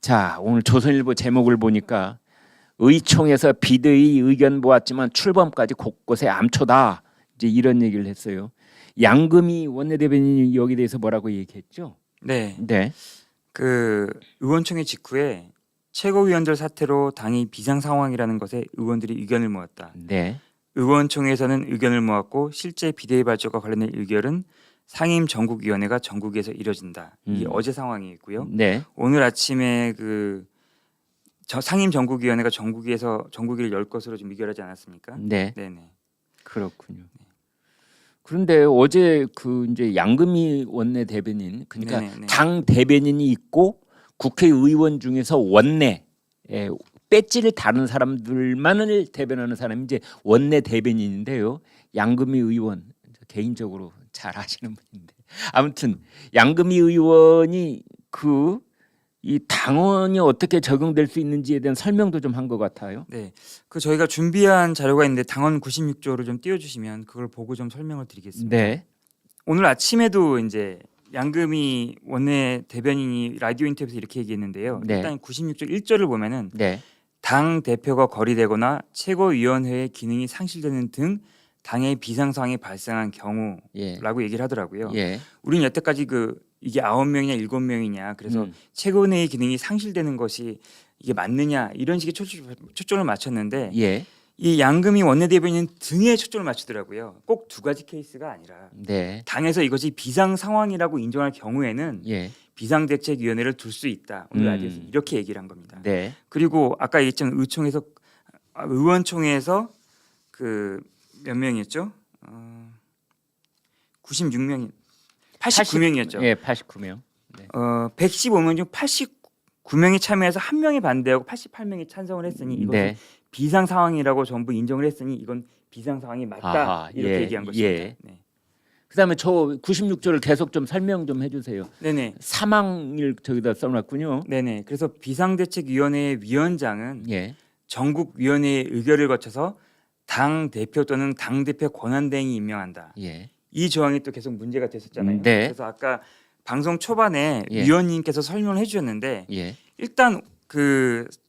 자, 오늘 조선일보 제목을 보니까 의총에서 비대위 의견 모았지만 출범까지 곳곳에 암초다. 이제 이런 얘기를 했어요. 양금희 원내대변인이 여기 대해서 뭐라고 얘기했죠? 네, 네. 그 의원총회 직후에 최고위원들 사태로 당이 비상 상황이라는 것에 의원들이 의견을 모았다. 네. 의원총회에서는 의견을 모았고 실제 비대위 발족과 관련된 의결은 상임 전국위원회가 전국에서 이뤄진다. 이게 어제 상황이고요. 네. 오늘 아침에 상임 전국위원회가 전국위를 열 것으로 좀 의결하지 않았습니까? 네. 네네. 그렇군요. 그런데 어제 이제 양금희 원내대변인, 그러니까 네네네. 당 대변인이 있고 국회의원 중에서 원내 배지를 다른 사람들만을 대변하는 사람이 이제 원내 대변인인데요. 양금희 의원 개인적으로 잘 아시는 분인데 아무튼 양금희 의원이 이 당원이 어떻게 적용될 수 있는지에 대한 설명도 좀 한 것 같아요. 네, 저희가 준비한 자료가 있는데 당헌 96조를 좀 띄워주시면 그걸 보고 좀 설명을 드리겠습니다. 네. 오늘 아침에도 이제 양금희 원내 대변인이 라디오 인터뷰에서 이렇게 얘기했는데요. 네. 일단 96조 1조를 보면은 네. 당 대표가 거리되거나 최고위원회의 기능이 상실되는 등 당의 비상 상황이 발생한 경우라고 예. 얘기를 하더라고요. 예. 우리는 여태까지 이게 9명이냐 7명이냐 그래서 최고위원회의 기능이 상실되는 것이 이게 맞느냐 이런 식의 초점을 맞췄는데 예. 이 양금희 원내대변인 등에 초점을 맞추더라고요. 꼭 두 가지 케이스가 아니라 네. 당에서 이것이 비상 상황이라고 인정할 경우에는 예. 비상대책위원회를 둘 수 있다. 오늘 라디오에서 이렇게 얘기를 한 겁니다. 네. 그리고 아까 얘기했지만 의원총회에서 몇 명이었죠? 96명이 89명이었죠. 예, 89명. 115명 중 89명이 참여해서 1명이 반대하고 88명이 찬성을 했으니 이것은 네. 비상 상황이라고 전부 인정을 했으니 이건 비상 상황이 맞다. 아하, 이렇게 예, 얘기한 것입니다. 예. 네. 그다음에 저 96조를 계속 좀 설명 좀 해주세요. 네네. 사망일 저기다 써놨군요. 네네. 그래서 비상대책위원회의 위원장은 예. 전국위원회의 의결을 거쳐서 당 대표 또는 당 대표 권한대행이 임명한다. 예. 이 조항이 또 계속 문제가 됐었잖아요. 네. 그래서 아까 방송 초반에 예. 위원님께서 설명을 해주셨는데 예. 일단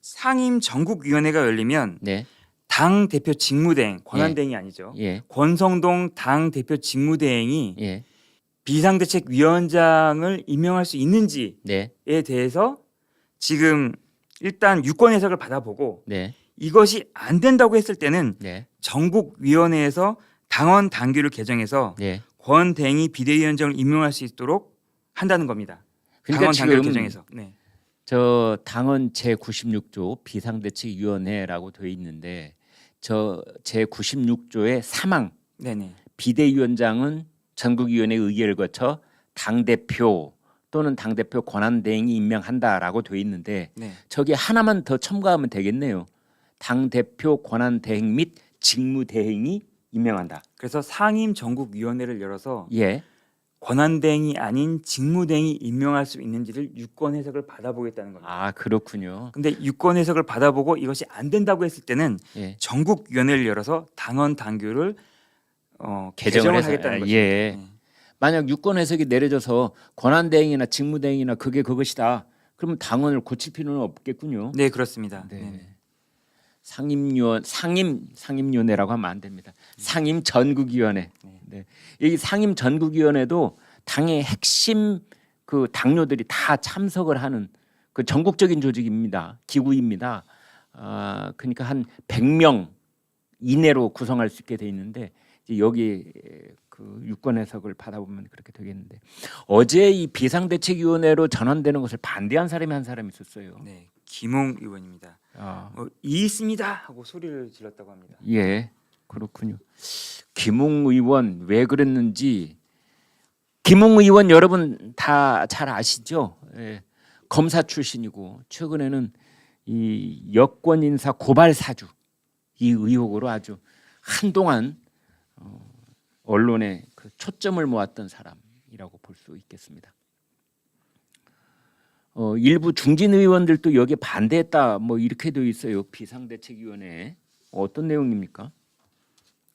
상임 전국위원회가 열리면 네. 당 대표 직무대행 권한대행이 아니죠. 예. 권성동 당 대표 직무대행이 예. 비상대책위원장을 임명할 수 있는지에 네. 대해서 지금 일단 유권 해석을 받아보고 네. 이것이 안 된다고 했을 때는 네. 전국위원회에서 당원 당규를 개정해서 네. 권대행이 비대위원장을 임명할 수 있도록 한다는 겁니다. 그러니까 당원 당규를 지금 개정해서. 네. 저 당헌 제96조 비상대책위원회라고 되어 있는데 저 제96조의 사망 네네. 비대위원장은 전국위원회 의결을 거쳐 당대표 또는 당대표 권한대행이 임명한다라고 되어 있는데 네. 저기 하나만 더 첨가하면 되겠네요. 당대표 권한대행 및 직무대행이 임명한다. 그래서 상임 전국위원회를 열어서 예. 권한대행이 아닌 직무대행이 임명할 수 있는지를 유권 해석을 받아보겠다는 겁니다. 아, 그렇군요. 근데 유권 해석을 받아보고 이것이 안 된다고 했을 때는 예. 전국위원회를 열어서 당원 당규를 개정을 개정을 해서, 하겠다는 거죠. 예. 네. 만약 유권 해석이 내려져서 권한대행이나 직무대행이나 그게 그것이다. 그러면 당원을 고칠 필요는 없겠군요. 네, 그렇습니다. 네. 네. 상임위원회라고 하면 안 됩니다. 상임 전국위원회. 네. 이 상임 전국위원회도 당의 핵심 당료들이 다 참석을 하는 전국적인 조직입니다. 기구입니다. 그러니까 한 100명 이내로 구성할 수 있게 돼 있는데 이제 여기 유권 해석을 받아보면 그렇게 되겠는데 어제 이 비상대책위원회로 전환되는 것을 반대한 사람이 한 사람이 있었어요. 네, 김웅 의원입니다. 이 있습니다 하고 소리를 질렀다고 합니다. 예, 그렇군요. 김웅 의원 왜 그랬는지 김웅 의원 여러분 다 잘 아시죠? 예, 검사 출신이고 최근에는 이 여권 인사 고발 사주 이 의혹으로 아주 한동안 언론에 초점을 모았던 사람이라고 볼 수 있겠습니다. 일부 중진 의원들도 여기에 반대했다 뭐 이렇게 되어 있어요. 비상대책위원회에 어떤 내용입니까?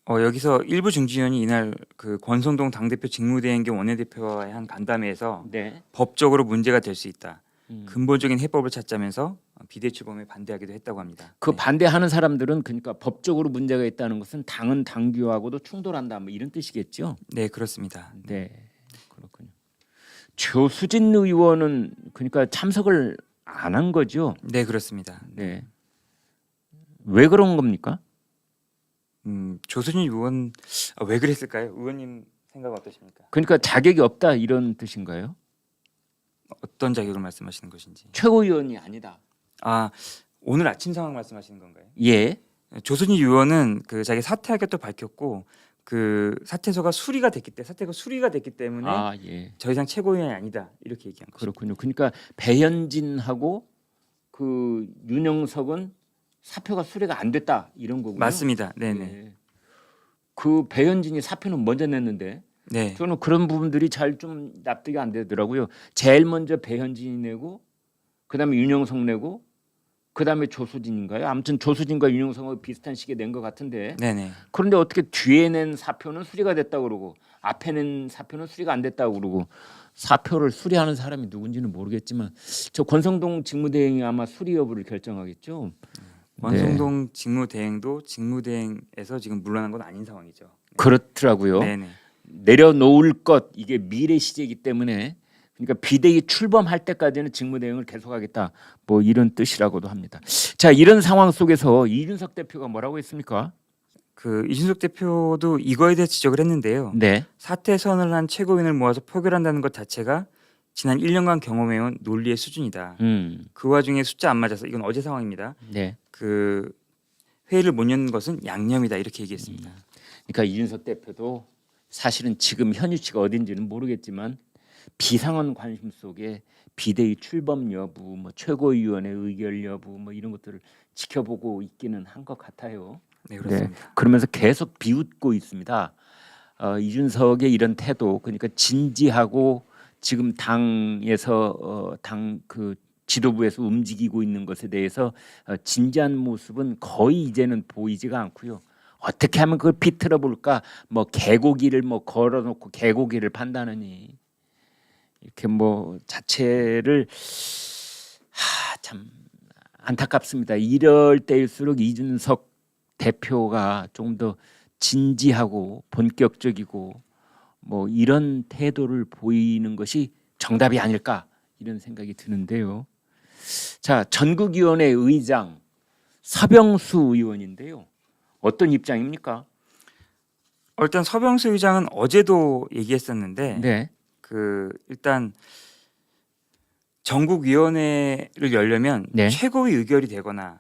여기서 일부 중진위원이 이날 권성동 당대표 직무대행 겸 원내대표와의 한 간담회에서 네. 법적으로 문제가 될 수 있다. 근본적인 해법을 찾자면서 비대출범에 반대하기도 했다고 합니다. 그 네. 반대하는 사람들은 그러니까 법적으로 문제가 있다는 것은 당은 당규하고도 충돌한다 뭐 이런 뜻이겠죠. 네, 그렇습니다. 네, 그렇군요. 조수진 의원은 그러니까 참석을 안 한 거죠. 네, 그렇습니다. 네, 왜 그런 겁니까? 조수진 의원 왜 그랬을까요? 의원님 생각 어떠십니까? 그러니까 자격이 없다 이런 뜻인가요? 어떤 자격을 말씀하시는 것인지. 최고위원이 아니다. 아, 오늘 아침 상황 말씀하시는 건가요? 예. 조수진 의원은 그 자기 사퇴하겠다고 밝혔고 그 사퇴서가 사퇴가 수리가 됐기 때문에 아 예. 더 이상 최고위원이 아니다 이렇게 얘기한 거죠. 그렇군요. 그러니까 배현진하고 그 윤영석은 사표가 수리가 안 됐다 이런 거군요. 맞습니다. 네네. 예. 그 배현진이 사표는 먼저 냈는데 네. 저는 그런 부분들이 잘 좀 납득이 안 되더라고요. 제일 먼저 배현진이 내고 그다음에 윤영석 내고 그다음에 조수진인가요? 아무튼 조수진과 윤영석은 비슷한 시기에 낸 것 같은데 네네. 그런데 어떻게 뒤에 낸 사표는 수리가 됐다고 그러고 앞에 낸 사표는 수리가 안 됐다고 그러고 사표를 수리하는 사람이 누군지는 모르겠지만 저 권성동 직무대행이 아마 수리 여부를 결정하겠죠. 원성동 직무대행도 직무대행에서 지금 물러난 건 아닌 상황이죠. 그렇더라고요. 네네. 내려놓을 것 이게 미래 시제이기 때문에 그러니까 비대위 출범할 때까지는 직무대행을 계속하겠다 뭐 이런 뜻이라고도 합니다. 자 이런 상황 속에서 이준석 대표가 뭐라고 했습니까? 그 이준석 대표도 이거에 대해 지적을 했는데요. 네, 사퇴 선언을 한 최고위원을 모아서 표결한다는 것 자체가 지난 1년간 경험해온 논리의 수준이다. 그 와중에 숫자 안 맞아서 이건 어제 상황입니다. 네. 그 회의를 못 여는 것은 양념이다 이렇게 얘기했습니다. 그러니까 이준석 대표도 사실은 지금 현 위치가 어딘지는 모르겠지만 비상한 관심 속에 비대위 출범 여부, 뭐 최고위원회 의결 여부, 뭐 이런 것들을 지켜보고 있기는 한 것 같아요. 네, 그렇습니다. 그러면서 계속 비웃고 있습니다. 이준석의 이런 태도, 그러니까 진지하고 지금 당에서 당 그 지도부에서 움직이고 있는 것에 대해서 진지한 모습은 거의 이제는 보이지가 않고요. 어떻게 하면 그걸 비틀어 볼까? 뭐 개고기를 뭐 걸어놓고 개고기를 판다느니 이렇게 뭐 자체를 참 안타깝습니다. 이럴 때일수록 이준석 대표가 좀 더 진지하고 본격적이고 뭐 이런 태도를 보이는 것이 정답이 아닐까 이런 생각이 드는데요. 자, 전국위원회 의장 서병수 의원인데요. 어떤 입장입니까? 일단 서병수 의장은 어제도 얘기했었는데 네, 그 일단 전국위원회를 열려면 네. 최고위 의결이 되거나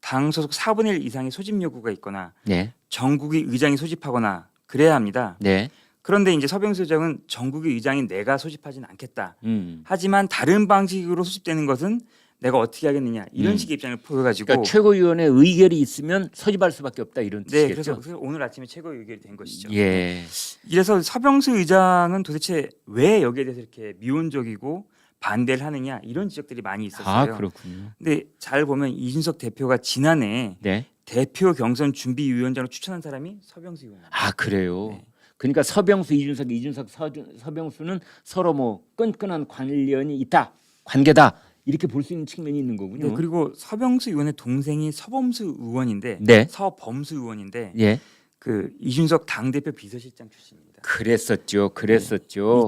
당 소속 4분의 1 이상의 소집 요구가 있거나 네, 전국위 의장이 소집하거나 그래야 합니다. 네. 그런데 이제 서병수 의장은 전국위 의장인 내가 소집하지는 않겠다. 음. 하지만 다른 방식으로 소집되는 것은 내가 어떻게 하겠느냐 이런 식의 입장을 보여가지고 그러니까 최고위원회 의결이 있으면 소집할 수밖에 없다 이런 네, 뜻이겠죠. 그래서 오늘 아침에 최고위 의결이 된 것이죠. 예, 이래서 서병수 의장은 도대체 왜 여기에 대해서 이렇게 미온적이고 반대를 하느냐 이런 지적들이 많이 있었어요. 아 그렇군요. 근데 잘 보면 이준석 대표가 지난해 네, 대표 경선 준비위원장으로 추천한 사람이 서병수 의원입니다. 아 그래요. 네. 그러니까 서병수, 이준석, 서병수는 서로 뭐 끈끈한 관련이 있다, 관계다 이렇게 볼 수 있는 측면이 있는 거군요. 네, 그리고 서병수 의원의 동생이 서범수 의원인데 네. 서범수 의원인데 예, 그 이준석 당대표 비서실장 출신입니다. 그랬었죠.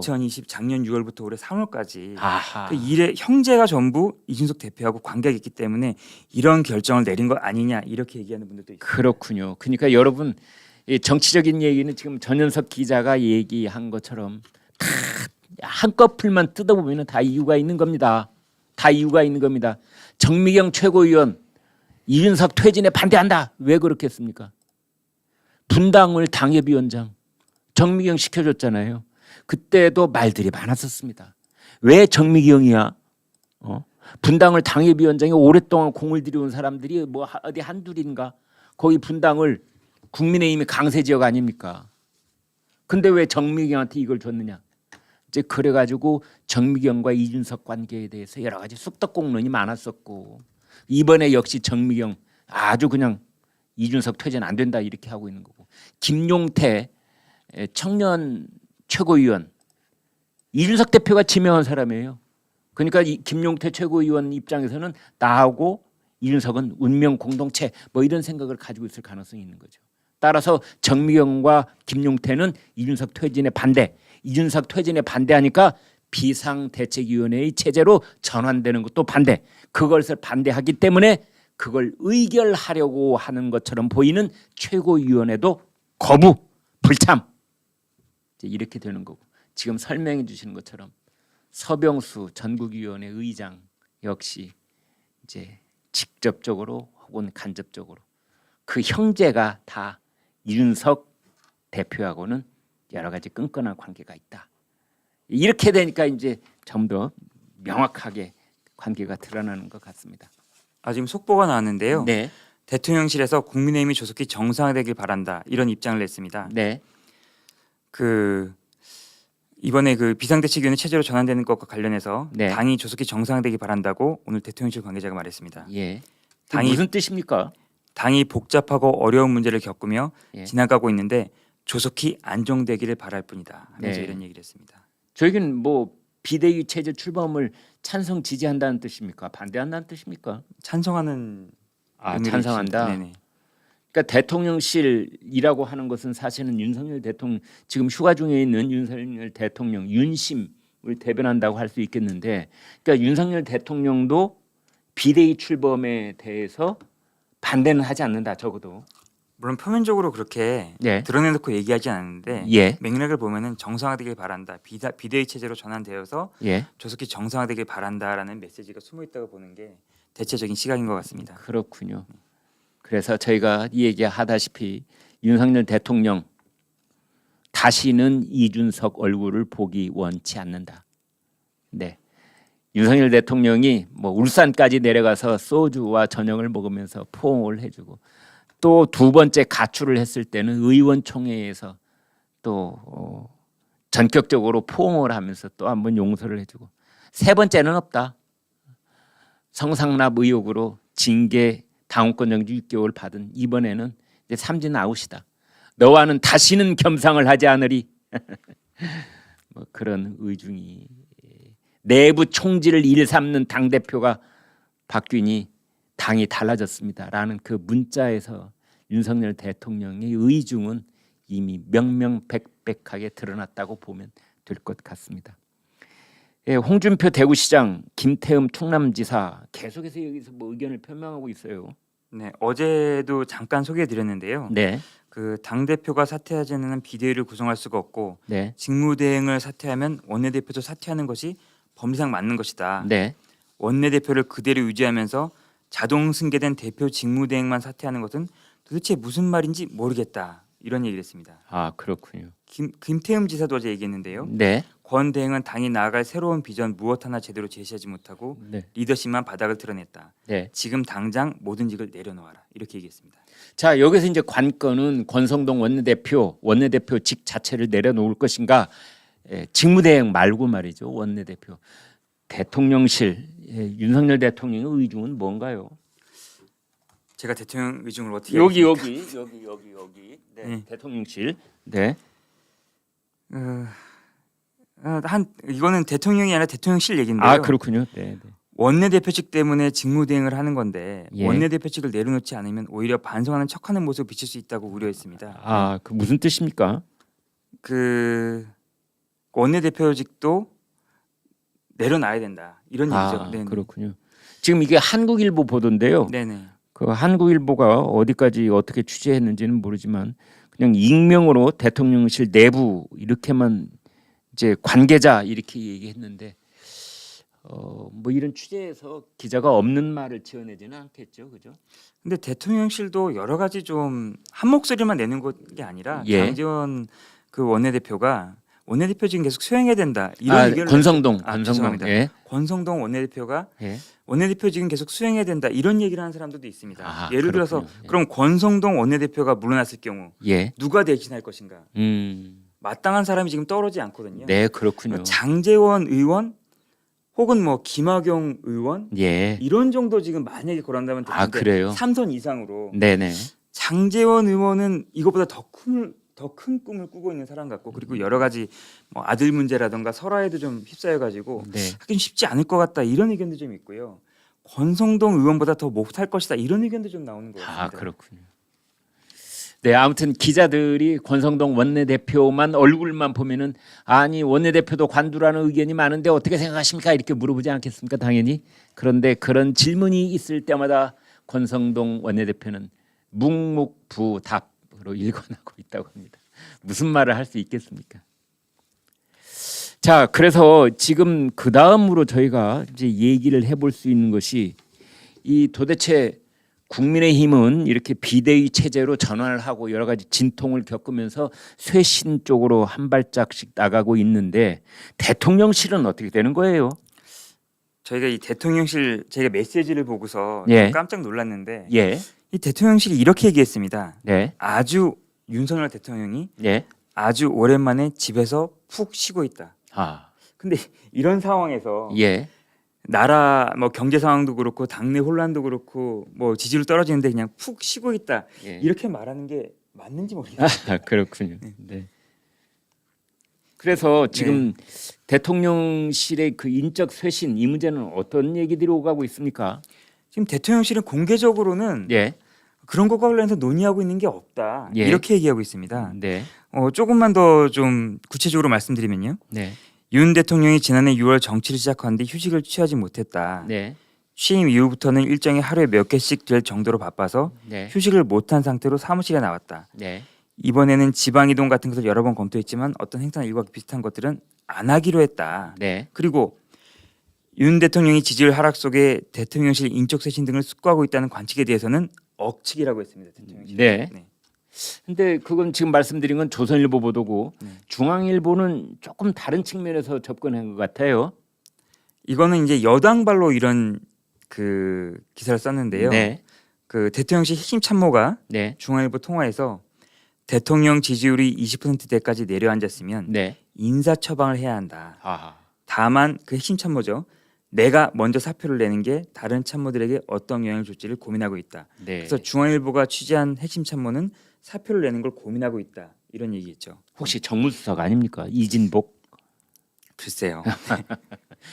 2020 작년 6월부터 올해 3월까지 아하. 그 일의 형제가 전부 이준석 대표하고 관계가 있기 때문에 이런 결정을 내린 것 아니냐 이렇게 얘기하는 분들도 있어요. 그렇군요. 그러니까 여러분 이 정치적인 얘기는 지금 전현석 기자가 얘기한 것처럼 다 한꺼풀만 뜯어보면 다 이유가 있는 겁니다. 다 이유가 있는 겁니다. 정미경 최고위원 이준석 퇴진에 반대한다. 왜 그렇겠습니까? 분당을 당협위원장 정미경 시켜줬잖아요. 그때도 말들이 많았었습니다. 왜 정미경이야? 분당을 당협위원장에 오랫동안 공을 들여온 사람들이 뭐 어디 한둘인가? 거기 분당을 국민의힘이 강세 지역 아닙니까? 근데 왜 정미경한테 이걸 줬느냐? 이제 그래가지고 정미경과 이준석 관계에 대해서 여러 가지 쑥떡공론이 많았었고 이번에 역시 정미경 아주 그냥 이준석 퇴진 안 된다 이렇게 하고 있는 거고 김용태 청년 최고위원 이준석 대표가 지명한 사람이에요. 그러니까 이 김용태 최고위원 입장에서는 나하고 이준석은 운명 공동체 뭐 이런 생각을 가지고 있을 가능성이 있는 거죠. 따라서 정미경과 김용태는 이준석 퇴진에 반대, 이준석 퇴진에 반대하니까 비상대책위원회의 체제로 전환되는 것도 반대. 그것을 반대하기 때문에 그걸 의결하려고 하는 것처럼 보이는 최고위원회도 거부, 불참. 이제 이렇게 되는 거고 지금 설명해 주시는 것처럼 서병수 전국위원회 의장 역시 이제 직접적으로 혹은 간접적으로 그 형제가 다 이준석 대표하고는 여러 가지 끈끈한 관계가 있다. 이렇게 되니까 이제 좀 더 명확하게 관계가 드러나는 것 같습니다. 지금 속보가 나왔는데요. 네, 대통령실에서 국민의힘이 조속히 정상화되길 바란다 이런 입장을 냈습니다. 네, 그 이번에 그 비상대책위원회 체제로 전환되는 것과 관련해서 네. 당이 조속히 정상화되길 바란다고 오늘 대통령실 관계자가 말했습니다. 예. 당이- 무슨 뜻입니까? 당이 복잡하고 어려운 문제를 겪으며 예. 지나가고 있는데 조속히 안정되기를 바랄 뿐이다 하면서 네. 이런 얘기를 했습니다. 저희는 뭐 비대위 체제 출범을 찬성 지지한다는 뜻입니까? 반대한다는 뜻입니까? 찬성하는 의미를 찬성한다. 주신- 네네. 그러니까 대통령실이라고 하는 것은 사실은 윤석열 대통령 지금 휴가 중에 있는 윤석열 대통령 윤심을 대변한다고 할 수 있겠는데, 그러니까 윤석열 대통령도 비대위 출범에 대해서 반대는 하지 않는다 적어도. 물론 표면적으로 그렇게 네. 드러내놓고 얘기하지 않는데 예, 맥락을 보면은 정상화되길 바란다. 비대위 체제로 전환되어서 예, 조속히 정상화되길 바란다라는 메시지가 숨어 있다고 보는 게 대체적인 시각인 것 같습니다. 그렇군요. 그래서 저희가 이 얘기하다시피 윤석열 대통령 다시는 이준석 얼굴을 보기 원치 않는다. 네, 윤석열 대통령이 뭐 울산까지 내려가서 소주와 저녁을 먹으면서 포옹을 해주고 또 두 번째 가출을 했을 때는 의원총회에서 또 전격적으로 포옹을 하면서 또 한 번 용서를 해주고 세 번째는 없다. 성상납 의혹으로 징계 당원권 정지 6개월 받은 이번에는 이제 삼진 아웃이다. 너와는 다시는 겸상을 하지 않으리. 뭐 그런 의중이 내부 총질을 일삼는 당 대표가 박균이 당이 달라졌습니다라는 그 문자에서 윤석열 대통령의 의중은 이미 명명백백하게 드러났다고 보면 될 것 같습니다. 예, 홍준표 대구시장, 김태흠 충남지사 계속해서 여기서 뭐 의견을 표명하고 있어요. 네, 어제도 잠깐 소개해드렸는데요. 네, 그 당 대표가 사퇴하지 않으면 비대위를 구성할 수가 없고 네, 직무대행을 사퇴하면 원내대표도 사퇴하는 것이 법리상 맞는 것이다. 네. 원내대표를 그대로 유지하면서 자동 승계된 대표 직무대행만 사퇴하는 것은 도대체 무슨 말인지 모르겠다. 이런 얘기를 했습니다. 아 그렇군요. 김태흠 지사도 어제 얘기했는데요. 네, 권 대행은 당이 나아갈 새로운 비전 무엇 하나 제대로 제시하지 못하고 네, 리더십만 바닥을 드러냈다. 네. 지금 당장 모든 직을 내려놓아라. 이렇게 얘기했습니다. 자 여기서 이제 관건은 권성동 원내대표 직 자체를 내려놓을 것인가, 직무대행 말고 말이죠. 원내대표 대통령실 윤석열 대통령의 의중은 뭔가요? 제가 대통령 의중을 어떻게 여기. 네, 네. 대통령실. 네, 이거는 대통령이 아니라 대통령실 얘기인데요. 아 그렇군요. 네, 네. 원내대표직 때문에 직무대행을 하는 건데 예. 원내대표직을 내려놓지 않으면 오히려 반성하는 척하는 모습을 비칠 수 있다고 우려했습니다. 아, 그 무슨 뜻입니까? 그 원내대표직도 내려놔야 된다 이런 얘기죠. 아, 네네. 그렇군요. 지금 이게 한국일보 보도인데요. 네네. 그 한국일보가 어디까지 어떻게 취재했는지는 모르지만 그냥 익명으로 대통령실 내부 이렇게만 이제 관계자 이렇게 얘기했는데 뭐 이런 취재에서 기자가 없는 말을 지어내지는 않겠죠, 그죠? 근데 대통령실도 여러 가지 좀 한 목소리만 내는 게 아니라 예. 장제원 그 원내대표가 원내대표직은 계속 수행해야 된다 이런 의견을 권성동, 죄송합니다. 예, 권성동 원내대표가 예. 원내대표직은 계속 수행해야 된다 이런 얘기를 하는 사람들도 있습니다. 아, 예를 그렇군요. 들어서 예. 그럼 권성동 원내대표가 물러났을 경우 예, 누가 대신할 것인가? 마땅한 사람이 지금 떠오르지 않거든요. 네, 그렇군요. 장제원 의원 혹은 뭐 김학용 의원 예, 이런 정도 지금 만약에 거란다면 아, 되는데 그래요? 3선 이상으로 네, 네. 장제원 의원은 이것보다 더 큰 더 큰 꿈을 꾸고 있는 사람 같고 그리고 여러 가지 뭐 아들 문제라든가 설화에도 좀 휩싸여가지고 네. 하긴 쉽지 않을 것 같다 이런 의견도 좀 있고요. 권성동 의원보다 더 못할 것이다 이런 의견도 좀 나오는 것 같습니다. 아 그렇군요. 네, 아무튼 기자들이 권성동 원내대표만 얼굴만 보면은 아니 원내대표도 관두라는 의견이 많은데 어떻게 생각하십니까? 이렇게 물어보지 않겠습니까? 당연히. 그런데 그런 질문이 있을 때마다 권성동 원내대표는 묵묵부답으로 일관하고 있다고 합니다. 무슨 말을 할 수 있겠습니까? 자, 그래서 지금 그 다음으로 저희가 이제 얘기를 해볼 수 있는 것이 이 도대체 국민의힘은 이렇게 비대위 체제로 전환을 하고 여러 가지 진통을 겪으면서 쇄신 쪽으로 한 발짝씩 나가고 있는데 대통령실은 어떻게 되는 거예요? 저희가 이 대통령실 제가 메시지를 보고서 예. 좀 깜짝 놀랐는데 예, 이 대통령실이 이렇게 얘기했습니다. 네, 아주 윤석열 대통령이 예, 아주 오랜만에 집에서 푹 쉬고 있다. 아, 근데 이런 상황에서 예, 나라 뭐 경제 상황도 그렇고 당내 혼란도 그렇고 뭐 지지율 떨어지는데 그냥 푹 쉬고 있다 예. 이렇게 말하는 게 맞는지 모르겠어요. 아, 그렇군요. 네. 그래서 지금 대통령실의 그 인적 쇄신 이 문제는 어떤 얘기들이 오가고 있습니까? 지금 대통령실은 공개적으로는 예, 그런 것과 관련해서 논의하고 있는 게 없다 예. 이렇게 얘기하고 있습니다. 네, 조금만 더 좀 구체적으로 말씀드리면요. 네, 윤 대통령이 지난해 6월 정치를 시작하는데 휴식을 취하지 못했다. 네, 취임 이후부터는 일정이 하루에 몇 개씩 될 정도로 바빠서 네, 휴식을 못한 상태로 사무실에 나왔다. 네, 이번에는 지방 이동 같은 것을 여러 번 검토했지만 어떤 행사나 일과 비슷한 것들은 안 하기로 했다. 네. 그리고 윤 대통령이 지지율 하락 속에 대통령실 인적 쇄신 등을 숙고하고 있다는 관측에 대해서는 억측이라고 했습니다. 대통령실. 네. 근데 그건 지금 말씀드린 건 조선일보 보도고 중앙일보는 조금 다른 측면에서 접근한 것 같아요. 이거는 이제 여당발로 이런 그 기사를 썼는데요. 네, 그 대통령실 핵심 참모가 네, 중앙일보 통화에서 대통령 지지율이 20%대까지 내려앉았으면 네. 인사 처방을 해야 한다. 아, 다만 그 핵심 참모죠. 내가 먼저 사표를 내는 게 다른 참모들에게 어떤 영향을 줄지를 고민하고 있다. 네. 그래서 중앙일보가 취재한 핵심 참모는 사표를 내는 걸 고민하고 있다. 이런 얘기했죠. 혹시 정무수석 아닙니까? 이진복. 글쎄요.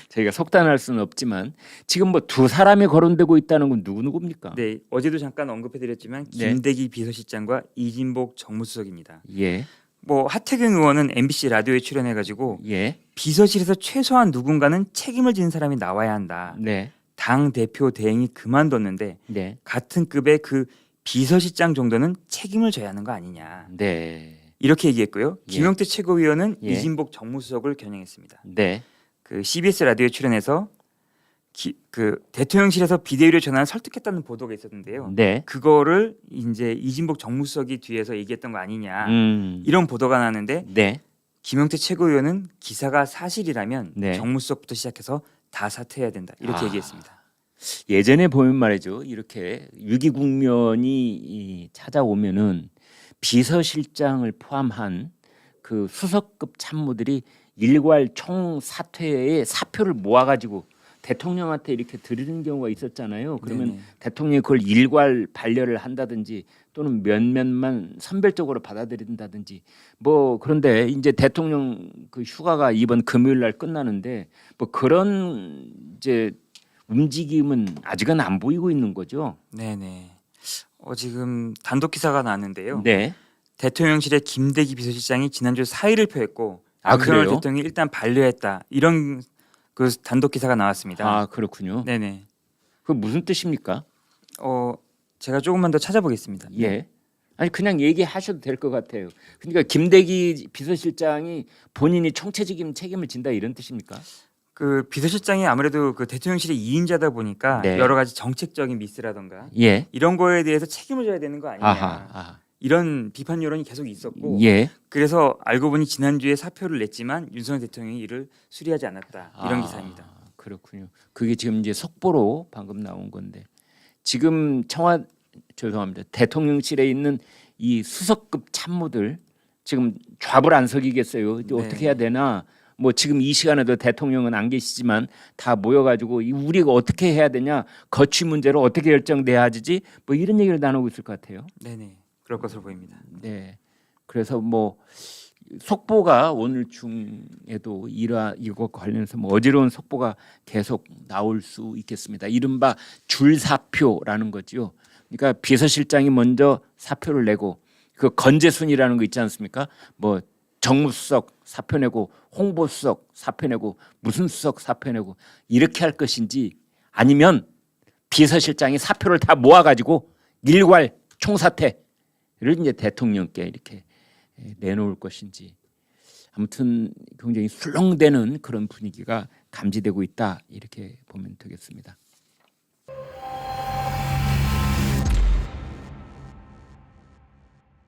저희가 속단할 수는 없지만 지금 뭐 두 사람이 거론되고 있다는 건 누구 누구입니까? 네, 어제도 잠깐 언급해드렸지만 네. 김대기 비서실장과 이진복 정무수석입니다. 예, 뭐 하태경 의원은 MBC 라디오에 출연해가지고 예, 비서실에서 최소한 누군가는 책임을 지는 사람이 나와야 한다. 네, 당 대표 대행이 그만뒀는데 네, 같은 급의 그 비서실장 정도는 책임을 져야 하는 거 아니냐. 네, 이렇게 얘기했고요. 예. 김용태 최고위원은 예. 이진복 정무수석을 겨냥했습니다. 네, 그 CBS 라디오에 출연해서 그 대통령실에서 비대위로 전환을 설득했다는 보도가 있었는데요. 네. 그거를 이제 이진복 정무수석이 뒤에서 얘기했던 거 아니냐 이런 보도가 나왔는데 네, 김용태 최고위원은 기사가 사실이라면 네. 정무수석부터 시작해서 다 사퇴해야 된다 이렇게 아. 얘기했습니다. 예전에 보면 말이죠. 이렇게 위기 국면이 찾아오면은 비서실장을 포함한 그 수석급 참모들이 일괄 총 사퇴에 사표를 모아가지고 대통령한테 이렇게 드리는 경우가 있었잖아요. 그러면 네네. 대통령이 그걸 일괄 반려를 한다든지 또는 몇몇만 선별적으로 받아들인다든지 뭐 그런데 이제 대통령 그 휴가가 이번 금요일 날 끝나는데 뭐 그런 이제 움직임은 아직은 안 보이고 있는 거죠. 네네. 지금 단독 기사가 나왔는데요. 네. 대통령실의 김대기 비서실장이 지난주 사의를 표했고 아, 윤석열 그래요? 대통령이 일단 반려했다 이런 그 단독 기사가 나왔습니다. 아 그렇군요. 네네. 그 무슨 뜻입니까? 제가 조금만 더 찾아보겠습니다. 예. 아니 그냥 얘기하셔도 될 것 같아요. 그러니까 김대기 비서실장이 본인이 총체적인 책임을 진다 이런 뜻입니까? 그 비서실장이 아무래도 그 대통령실의 2인자다 보니까 네. 여러 가지 정책적인 미스라던가 예. 이런 거에 대해서 책임을 져야 되는 거 아니냐 아하. 이런 비판 여론이 계속 있었고 예. 그래서 알고 보니 지난주에 사표를 냈지만 윤석열 대통령이 이를 수리하지 않았다 이런 기사입니다. 그렇군요. 그게 지금 이제 속보로 방금 나온 건데 지금 죄송합니다. 대통령실에 있는 이 수석급 참모들 지금 좌불 안 서기겠어요. 이제 네. 어떻게 해야 되나? 뭐 지금 이 시간에도 대통령은 안 계시지만 다 모여가지고 우리가 어떻게 해야 되냐? 거취 문제로 어떻게 결정돼야 하지? 뭐 이런 얘기를 나누고 있을 것 같아요. 네네 그럴 것으로 보입니다. 네. 그래서 뭐 속보가 오늘 중에도 이거 관련해서 뭐 어지러운 속보가 계속 나올 수 있겠습니다. 이른바 줄사표라는 거지요. 그러니까 비서실장이 먼저 사표를 내고 그 건재순이라는 거 있지 않습니까? 뭐 정무수석 사표 내고 홍보수석 사표 내고 무슨 수석 사표 내고 이렇게 할 것인지 아니면 비서실장이 사표를 다 모아가지고 일괄 총사퇴를 이제 대통령께 이렇게 내놓을 것인지 아무튼 굉장히 술렁대는 그런 분위기가 감지되고 있다 이렇게 보면 되겠습니다.